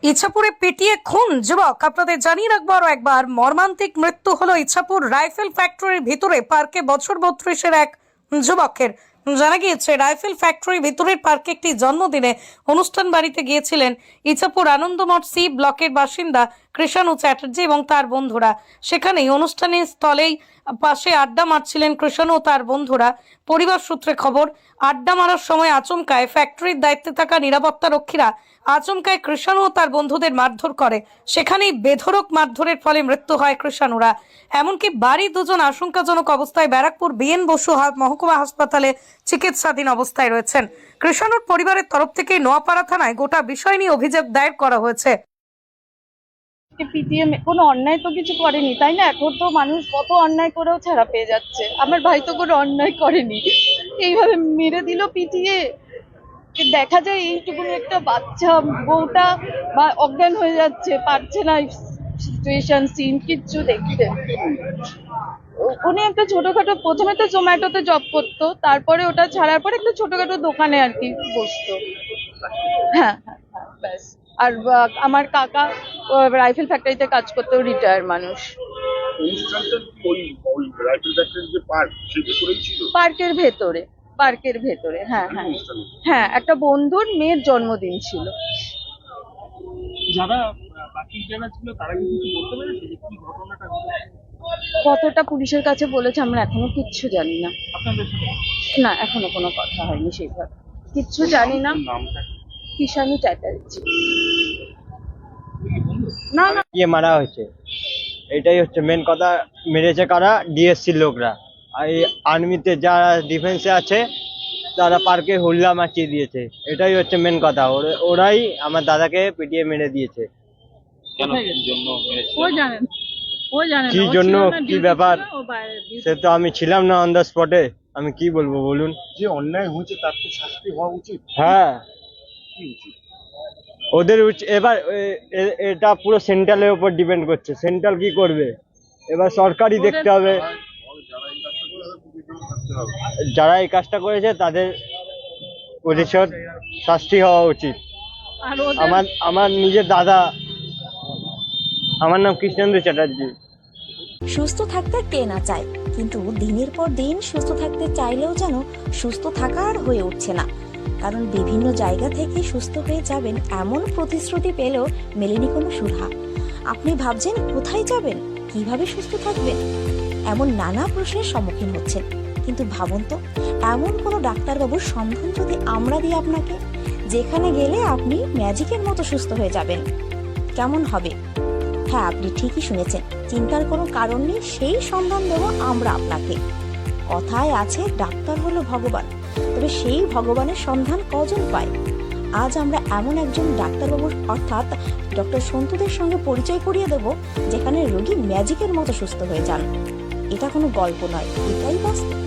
ইছাপুরে পেটিয়ে খুন যুবক। আপনাদের জানিয়ে রাখবো আরো একবার, মর্মান্তিক মৃত্যু হলো ইছাপুর রাইফেল ফ্যাক্টরির ভিতরে পার্কে বছর 32-এর এক যুবকের। জানা গিয়েছে, রাইফেল ফ্যাক্টরির ভিতরের পার্কে একটি জন্মদিনে অনুষ্ঠান বাড়িতে গিয়েছিলেন ইছাপুর আনন্দমঠ সি ব্লকের বাসিন্দা কৃষাণু চ্যাটার্জি এবং তার বন্ধুরা। সেখানেই অনুষ্ঠানের স্থলেই পাশে আড্ডা মারছিলেন কৃষাণু ও তার বন্ধুরা। পরিবার সূত্রে খবর, আড্ডা মারার সময় আচমকায় ফ্যাক্টরির দায়িত্বে থাকা নিরাপত্তা রক্ষীরা আচমকায় কৃষাণু ও তার বন্ধুদের মারধর করে। সেখানেই বেধড়ক মারধরের ফলে মৃত্যু হয় কৃষাণুরা। এমনকি বাড়ি দুজন আশঙ্কাজনক অবস্থায় ব্যারাকপুর বিএন বসু মহকুমা হাসপাতালে চিকিৎসাধীন অবস্থায় রয়েছেন। কৃষাণুর পরিবারের তরফ থেকে নোয়াপাড়া থানায় গোটা বিষয় নিয়ে অভিযোগ দায়ের করা হয়েছে। পিটিএম কোনো অন্যায় তো কিছু করেনি, তাই না? এখন তো মানুষ কত অন্যায় করেও ছাড়া পেয়ে যাচ্ছে। আমার ভাই তো কোনো অন্যায় করেনি, এইভাবে মেরে দিল পিটিয়ে। দেখা যায় এইটুকুনি একটা বাচ্চা, বউটা বা অজ্ঞান হয়ে যাচ্ছে, পারছে না সিচুয়েশন সিন কিচ্ছু দেখতে। উনি একটা ছোটখাটো, প্রথমে তো জোম্যাটোতে জব করতো, তারপরে ওটা ছাড়ার পরে একটা ছোটখাটো দোকানে আর কি বসতো। হ্যাঁ হ্যাঁ হ্যাঁ, ব্যাস। আর আমার কাকা রাইফেল ফ্যাক্টরিতে কাজ করতো, রিটায়ার মানুষ। পার্কের ভেতরে, পার্কের ভেতরে। হ্যাঁ হ্যাঁ হ্যাঁ, একটা বন্ধুর মেয়ের জন্মদিন ছিল। যারা বাকি যারা ছিল তারা কি কিছু বলতে পেরেছে যে কি ঘটনাটা ঘটেছে? কতটা পুলিশের কাছে বলেছে আমরা এখনো কিচ্ছু জানি না। আপনাদের সাথে না, এখনো কোনো কথা হয়নি সেইভাবে, কিচ্ছু জানি না। নামটা কি? কৃষাণু চ্যাটার্জি। না না, মারা হয়েছে, এটাই হচ্ছে মেন কথা। মেরেছে কারা? ডিএসসি লোকরা। আর এই আর্মিতে যারা ডিফেন্সে আছে তারা পার্কে হুল্লা মাচিয়ে দিয়েছে, এটাই হচ্ছে মেন কথা। ওরাই আমার দাদাকে পিটিয়ে মেরে দিয়েছে। কেন, কি জন্য মেরেছে? কি জন্য, কি ব্যাপার, সে তো আমি ছিলাম না অন দ্য স্পটে, আমি কি বলবো বলুন। যে অন্যায় হয়েছে তার তো শাস্তি হওয়া উচিত। হ্যাঁ, কি উচিত? ওদের এবার এটা পুরো সেন্ট্রালের উপর ডিপেন্ড করছে, সেন্ট্রাল কি করবে এবার সরকারই দেখতে হবে। যারা এই কাজটা করেছে তাদের প্রতিশোধ শাস্তি হওয়া উচিত। আমার নিজের দাদা, আমার নাম কৃষ্ণেন্দু চ্যাটার্জি। সুস্থ থাকতে কে না চায়, কিন্তু দিনের পর দিন সুস্থ থাকতে চাইলেও যেন সুস্থ থাকা আর হয়ে উঠছে না। কারণ বিভিন্ন জায়গা থেকে সুস্থ হয়ে যাবেন এমন প্রতিশ্রুতি পেলেও মেলেনি কোনো সুরাহা। আপনি ভাবছেন কোথায় যাবেন, কিভাবে সুস্থ থাকবেন, এমন নানা প্রশ্নের সম্মুখীন হচ্ছেন। কিন্তু ভাবুন তো, এমন কোনো ডাক্তারবাবুর সন্ধান যদি আমরা দিই আপনাকে, যেখানে গেলে আপনি ম্যাজিকের মতো সুস্থ হয়ে যাবেন, কেমন হবে? হ্যাঁ, আপনি ঠিকই শুনেছেন, চিন্তার কোনো কারণ নেই, সেই সন্ধান দেব আমরা আপনাকে। কথায় আছে ডাক্তার হলো ভগবান, তবে সেই ভগবানের সন্ধান কজন পায়? আজ আমরা এমন একজন ডাক্তারবাবুর অর্থাৎ ডক্টর সন্তুদের সঙ্গে পরিচয় করিয়ে দেব, যেখানে রোগী ম্যাজিকের মতো সুস্থ হয়ে যান। এটা কোনো গল্প নয়, এটাই বাস্তব।